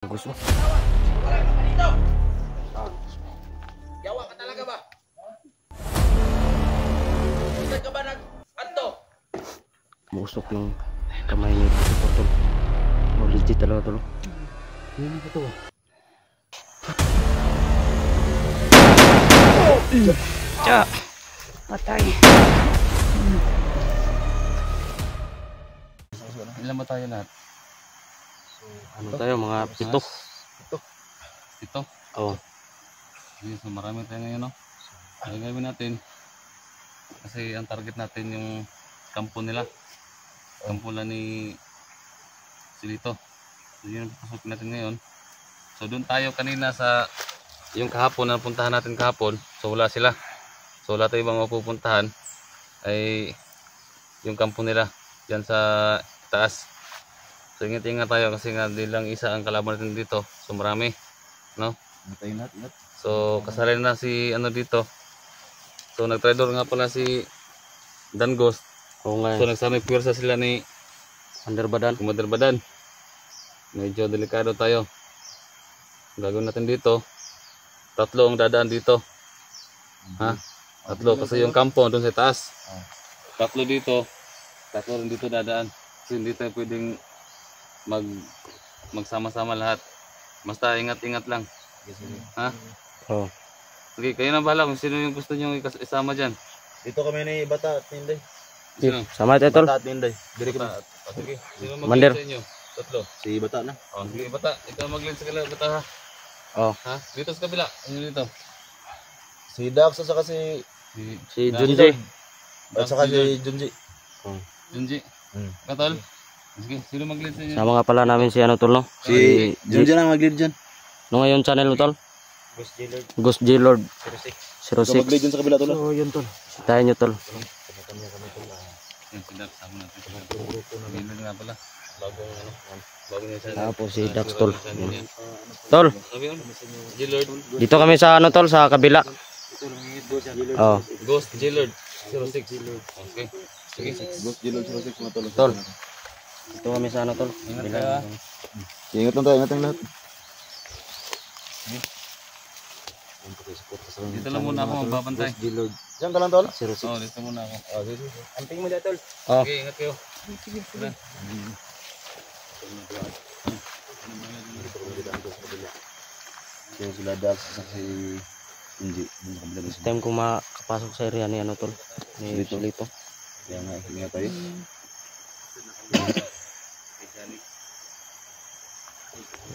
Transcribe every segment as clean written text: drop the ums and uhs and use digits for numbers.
Gusto. Yawa ka talaga ba? Saan ka ba nag-anto? Musok ng kamay ni Portol. Oh, legit talaga tol. Ano ba to? Cha. Patay. Ilan ba tayo lahat? Ano tayo mga pito? Ito? Oh. Okay, so marami tayo ngayon, no? Ang gagawin natin, kasi ang target natin yung kampo nila. Kampo lang ni Silito. So yun ang pasukin natin ngayon. So doon tayo kanina sa yung kahapon na puntahan natin kahapon. So wala sila. So wala tayong ibang mapupuntahan ay yung kampo nila dyan sa taas. So ingat-ingat tayo kasi nga di lang isa ang kalaban natin dito. So marami, no? Ingat. So kasali na si ano dito. So nag-traitor nga pala si Dangos. Oo nga. So nagsamay puwersa sila ni Underbadan. Kumaderbadan. Medyo delikado tayo. Ang gagawin natin dito, tatlo ang dadaan dito. Ha? Tatlo kasi yung kampo doon sa taas. Tatlo dito, tatlo rin dito dadaan. Kasi hindi tayo pwedeng magsama-sama lahat. Basta ingat-ingat lang. Ha? Oh. Okay, kayo na bahala kung sino yung gusto nyo isama dyan. Dito kami ni Bata at Ninday. Sino? Sama tayo tol. Bata at Ninday. Diri kami. Sige, sino Mander. mag-lead sa inyo? Tatlo. Si Bata na. Oh, sige bata, ikaw mag-lead sa kabila, bata ha. Oh. Ha? Dito sa kabila, ano dito? Si Dax at saka si Si Junji. at saka si Junji. Junji. Katol? Sige, sino mag-lead sa inyo? Sama nga pala namin si ano tol no? Si Junji lang mag-lead dyan. No ngayon channel mo tol? Ghost Jailer Ghost J Lord 06. Mag-lead 06. dyan sa kabila tol. So yun tol. Tayo nyo tol. Yan si Dax, sama natin. Bilin nga pala. Bagong ano, bagong yung channel. Tapos si Dax tol. Yun. Tol, Sabi yun? J-Lord. dito kami sa ano tol sa kabila. Oh. Ghost J-Lord 06. Okay. Sige. Ghost Jailer 06 mga tol. Tol. Dito kami sa ano tol. Ingat Kabila. ka. Ingat lang tayo, ingat lang lahat. Dito lang muna ako magbabantay. Diyan ka lang tol. Oo, dito muna ako. Amping mo dyan tol. Oh. Okay, ingat kayo. So sila Dax at si Junji. Next time ko makapasok sa area ni ano tol. Ni Solito. Kaya nga, ingat tayo.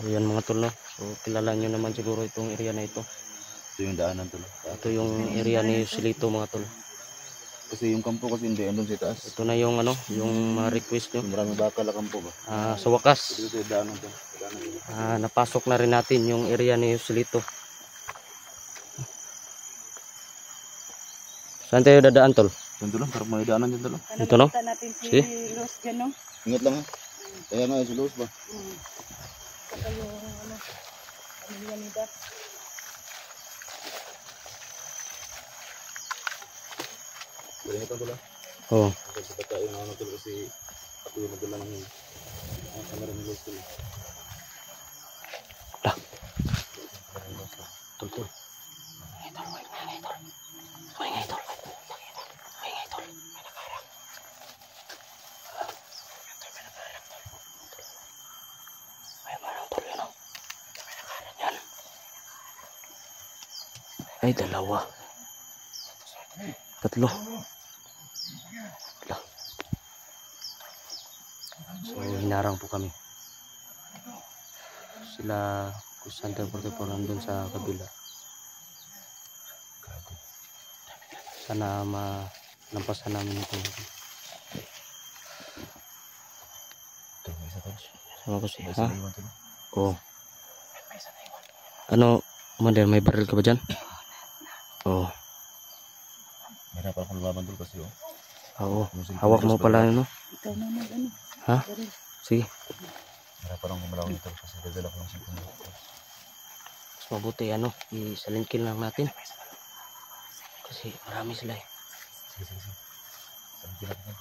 Ayan mga tol no. So kilala nyo naman siguro itong area na ito. Ito yung daanan tol. Ito yung area ni Solito mga tol. Kasi yung kampo kasi hindi andun sa taas. Ito na yung ano, yung request nyo. Maraming bakal ang kampo ba? Sa wakas, Ito yung daanan tol. napasok na rin natin yung area ni Solito. Saan tayo dadaan tol? Dito lang, parang may daanan dyan tol. Dito no? natin si Sige. Los dyan, no? Ingat lang ha. Kaya nga, si Luz ba? Saka yung, ano, pamilya ni Dax. Ingat lang tol ha. Oh. Kasi bata yung ano tol kasi ako yung nagdalang yung kamera ni Luz tol. Tol tol. Ay, dalawa. Tatlo. Wala. So, hinarang po kami. Sila, Kusanta 44 nandun sa kabila. Sana malampasan namin ito. Sama ko siya. Ha? Oo. Ano, Commander, may baril ka ba dyan? Oo. Meron pa akong laban tol kasi Oo. Hawak mo pala ano? Ikaw na mag, ano? Ha? Sige. meron pa akong kumalaw nito kasi dadala ko ng sipon. Mas mabuti ano, isalingkin lang natin. Kasi marami sila eh. Sige. Sabi natin.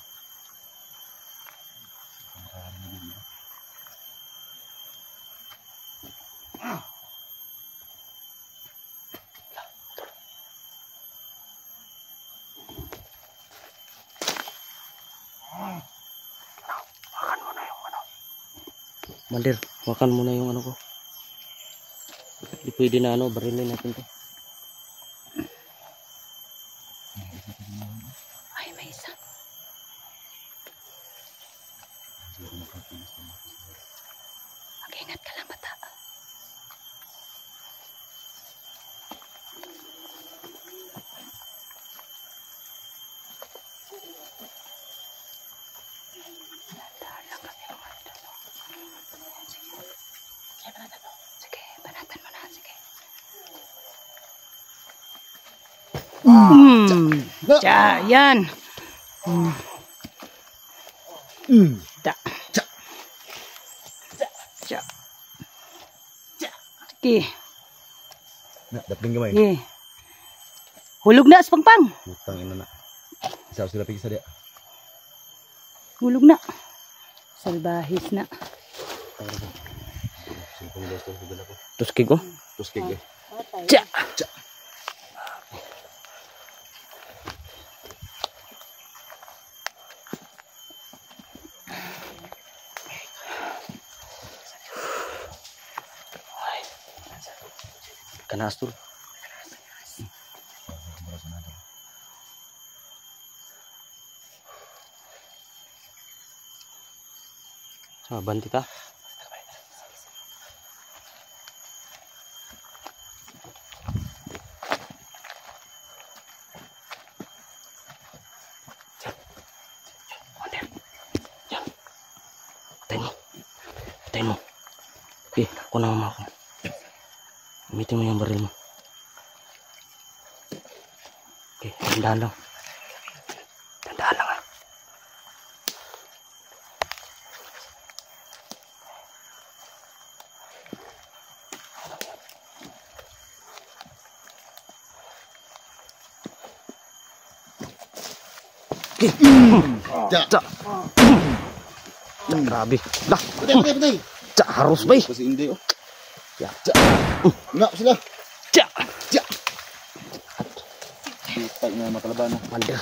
Mandir, makan muna yung ano ko. Hindi pwede na ano, barilin natin to. Ay, may isa. Mag-ingat ka lang, bata. Dahan lang kami mga idol. Sige. Sige, banatan mo na. Sige. Yan. Da. Sige. Dapling gamay. Sige. Hulog na, Spangpang. Utang ina na. Isa sila pigisa dia. Hulog na. Salbahis na. Simpong dos to dala ko. Tuski ko. Terus kege. Tsa. Kanas tuh. Banti ta. Tayo mo. Okay, ako na mama ko. Gamitin mo yung baril mo. Okay, tandaan lang. Tandaan lang ha. Grabe. Lah. Betul. Cak harus bay. Kasi hindi oh. Ya. Nak sila. Cak. Kita na makalaban. Mandir.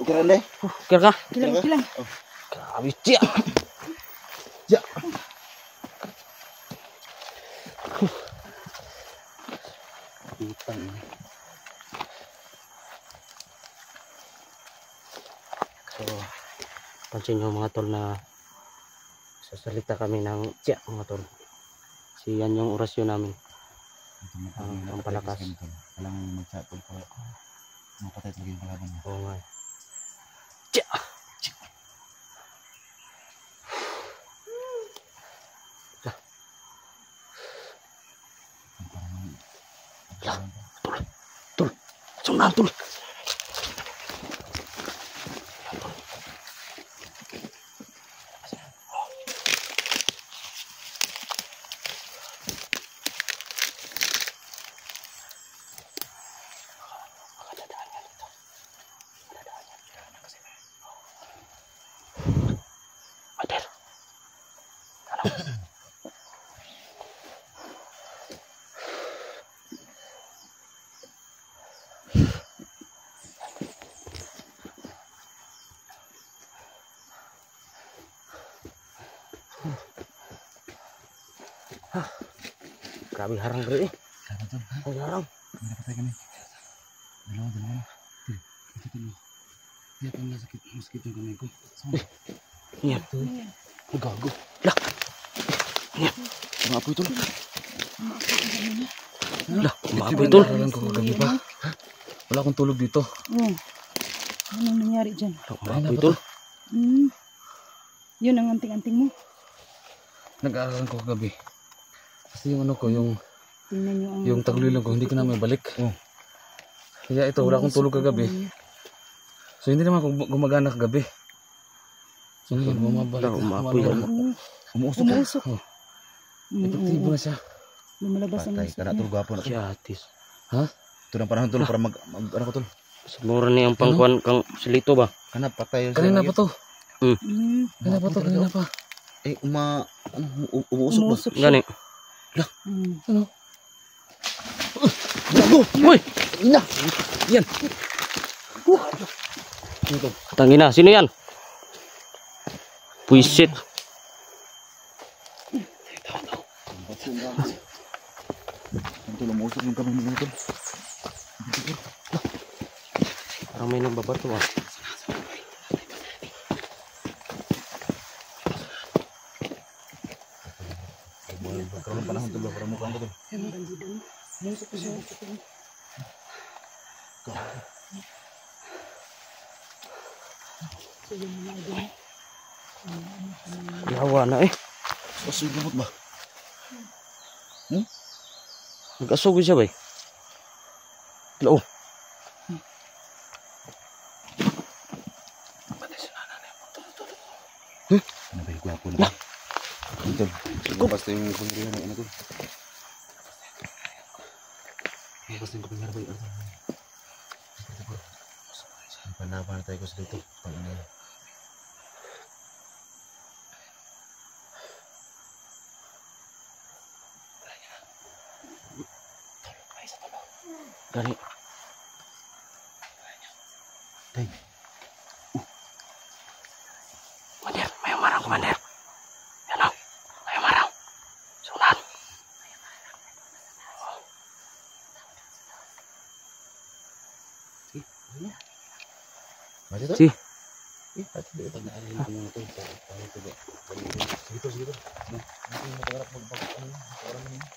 Oke Rande. Kira ka? Kilang. Grabe. Cak. Ya. Utang ini. So, pansin nyo mga tol na sasalita kami ng tiyak mga tol. Kasi yan yung orasyon namin. Ang palakas. Kailangan mag-chat po para mapatay talaga yung kalaban mo. Oo nga. Tiyak! Tol! Sundan tol! Grabe harang bro eh. Ang harang. Napatay kami. Dalawa. Ito. Iya pang sakit yung kamay ko. Yan. Gago. Lah. Yan. Maapoy tol. Lah. Maapoy tol. Ko kagabi pa. Wala akong tulog dito. Anong nangyari dyan? Maapoy tol. Yun ang anting-anting mo. Nag-aaralan ko kagabi. Kasi yung ano ko, yung Tingnan nyo ang... yung taglulan ko, hindi ko na may balik. Kaya ito, wala akong tulog kagabi. So hindi naman ako gumagana kagabi. So ngayon, bumabalik. Maapoy yan. Umuusok. Epektibo na siya. Lumalabas ang Patay usok ka na niya. tol, gwapo na tol. Siyatis. Ha? Ito na panahon tol para mag ano ko tol. Siguro na yung pangkuhan kang silito ba? Kana patay. Kanina pa to. Kanina pa. Eh, umuusok ba? Umuusok siya. Gani. Mm. Uy! Ina! Yan! Tangina, sino yan? Puisit. Ito lumusok yung kamay nila tol. Parang may nagbabato ah. Pagkaroon ng panahon tol, para mukha mo tol. Yawa na eh. Asoy lumot ba? Nag-asugod siya ba eh? Lao. Ano ba yung gwapo na? Tol, siguro basta yung pangirihan ng ano tol. Basta yung kapingar ba yung ano? Panapan na tayo ko sa dito. Pag-inay. Gani. Tay. Komandir, may umarang komandir. Yan o. May umarang. Sundan. Mati tol? Si. Pag naalala ko muna tol. Sige tol, sige tol. Hindi mo matagarap magpapakalan. Magpapakalan mo.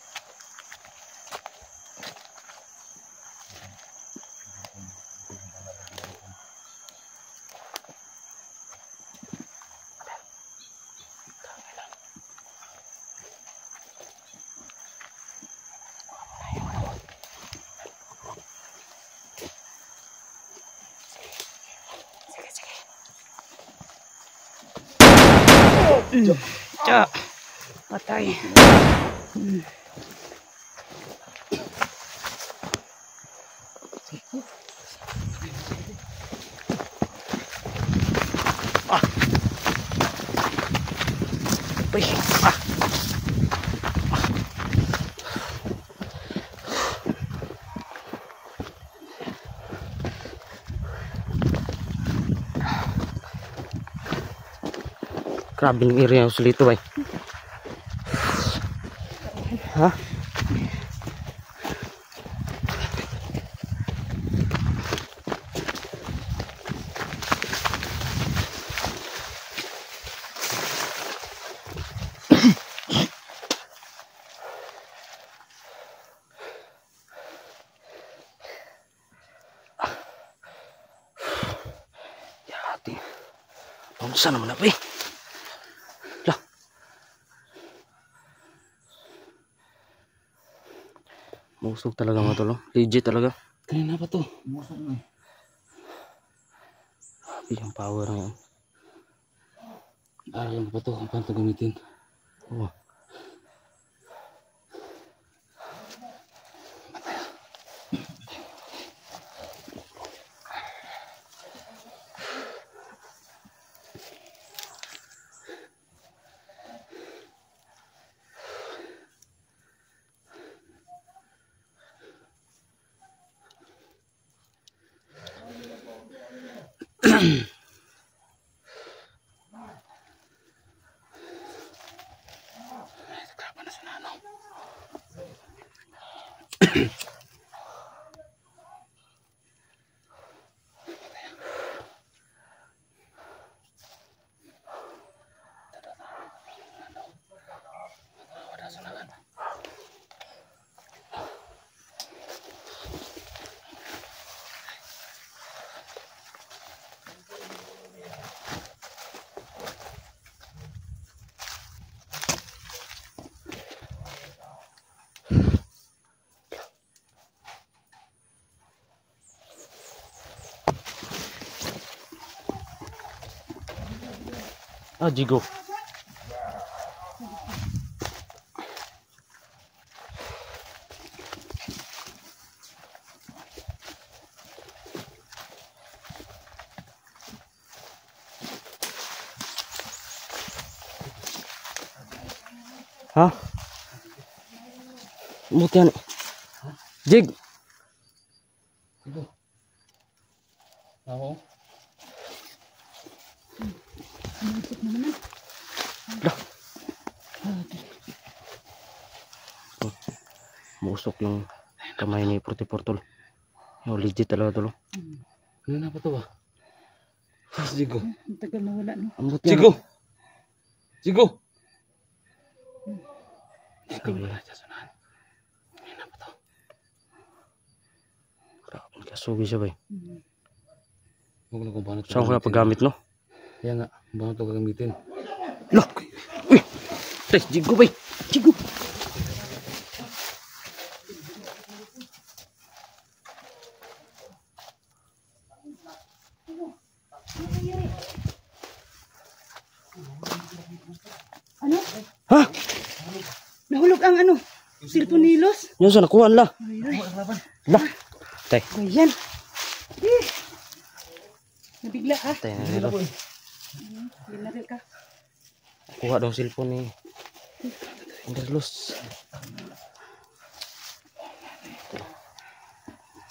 Tsa. Patay. Uy. Ah. Grabe yung area sa lito bay. Ha? Yati. Pamusa naman na bay. Lah. Musog talaga mga tol. Legit talaga. Kanina pa to. Musok na eh. Yung power na yan. Alam pa to kung paano ito gamitin. Oh. Ah, jigo. Ha? Mutian. Jig. Ako? Muusok yung kamay ni 44 tol. Oh, legit talaga tol. Ano na ba to ba? Jigo. Ang tagal na wala, no? Ambot yan. Jigo! Jigo! Wala. Grabe, kasugi siya ba eh. Huwag na kung paano ito Saan ko kaya paggamit no? Kaya nga, paano ito gagamitin? Look! Uy! Tay, jigo ba eh? Jigo! Ano? Ha? Nahulog ang ano? Cellphone ni Los? Yung sa nakuhaan la. Ay, ay. La. Tay. Ayan. Eh. Nabigla ka? Tay, nanilo. Binaril ka? Kuha daw cellphone ni Anderlos.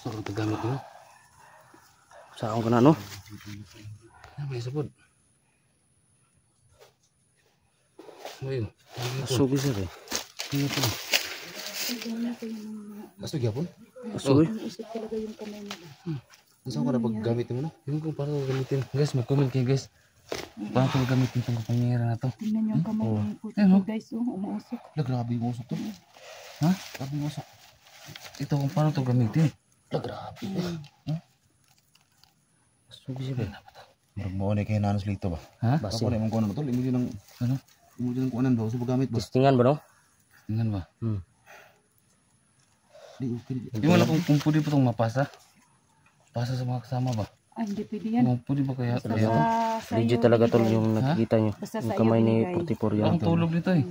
Saan ito gamit mo? Saan ko na no? Ano may sabod? Ayun. Kasugi siya eh. Ano ito? Kaso gyapon? Kasugi. Isip talaga yung kamay niya. Saan ko na paggamit mo no? Yung kung paano ito gamitin. Guys, mag-comment kayo guys. Paano ito gamitin itong kapanyera na to? Tingnan niyo ang kamay ni Puti Ano? guys. Oh, umuusok. Grabe yung usok to. Ha? Grabe yung usok. Ito kung paano ito gamitin. Grabe. Kasugi siya ba? Murag mo ni kay nanos lito ba? Ha? Basi. Ako na mong kuno tol, imo din ng Ano? imo din ng kuanan ba sa paggamit ba? Testingan ba no? Tingnan ba? Di okay. Di mo na kung pwede pa itong mapasa? Pasa sa mga kasama ba? Ay, hindi pwede yan. Kung pwede ba kaya? Basta Kaya sa Legit iyo talaga tol ibigay. yung nakikita nyo. Basta Yung sa kamay iyo ni binigay. 44 yan ang tol. tulog nito eh.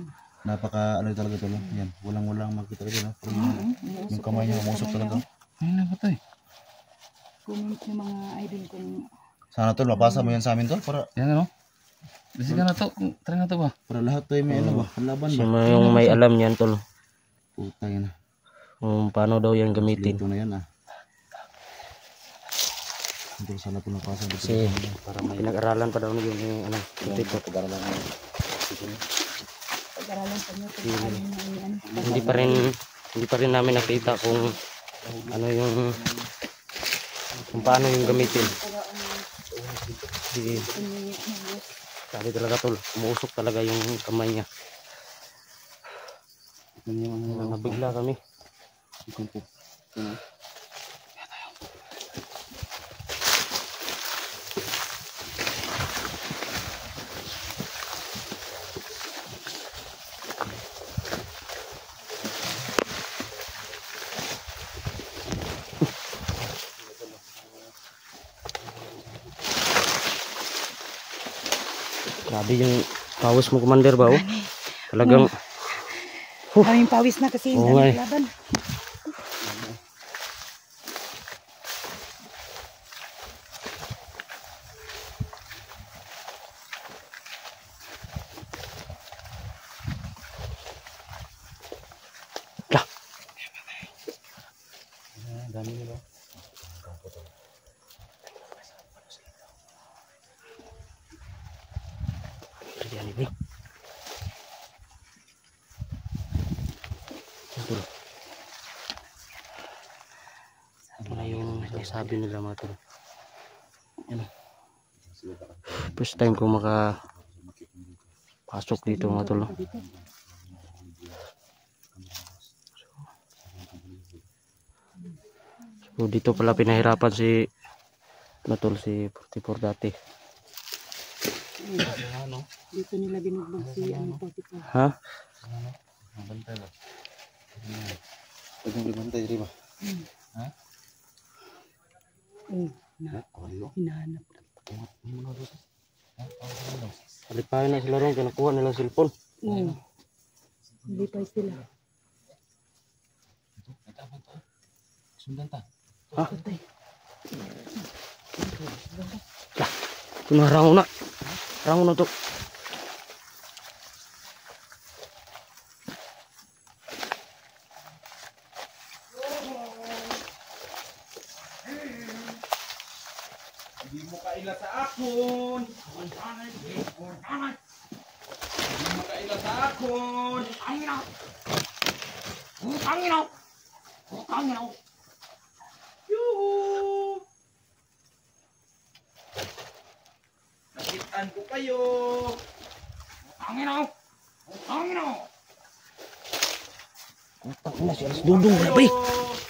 Napaka ano talaga tol. Yan, walang makita ka dito. Umuusok Yung kamay niya talaga umusok yung talaga. kamay niya. Ayun na ba ito eh? Comment yung mga idol kung Sana tol mapasa mo yan sa amin tol para Yan ano? Bisi ka na to. Try na to ba? lahat tayo may ano ba? Laban Siya ba? yung may alam yan tol. Puta yan. Kung paano daw yan gamitin. Lito na yan ah. Ito sana tol mapasa dito. Kasi pinag-aralan pa daw niya yung ano. Pag-aralan na. pag-aralan pa niyo kung paano na ano. Hindi pa rin namin nakita kung ano yung kung paano yung gamitin. Kasi sabi talaga tol, umuusok talaga yung kamay niya. Nabigla kami. Grabe yung pawis mo, Commander ba? Oh? Talagang Maraming pawis na kasi Oo nga eh. laban. Dami nila. yan ini. Ano na yung sabi nila mga tol. Yan. First time ko pasok dito mga tol. So dito pala pinahirapan si Natol si 44 dati. Dito nila binugbog si ano po. Ha? Mabantay ba? Pag nagbantay diri ba? Hinahanap. Alipahin na sila ron, kinakuha nilang cellphone. Hindi pa sila. Sundan ta. Ha? Ito na, rango na. Rango na to. Hindi mo kaila sa akon. ako. Utangin ako. Utangin ako. Utangin ako. Yuhu! Nakitaan ko kayo. Utangin ako. Utangin ako. Utang na si Alas Dudong, grabe. Kayo.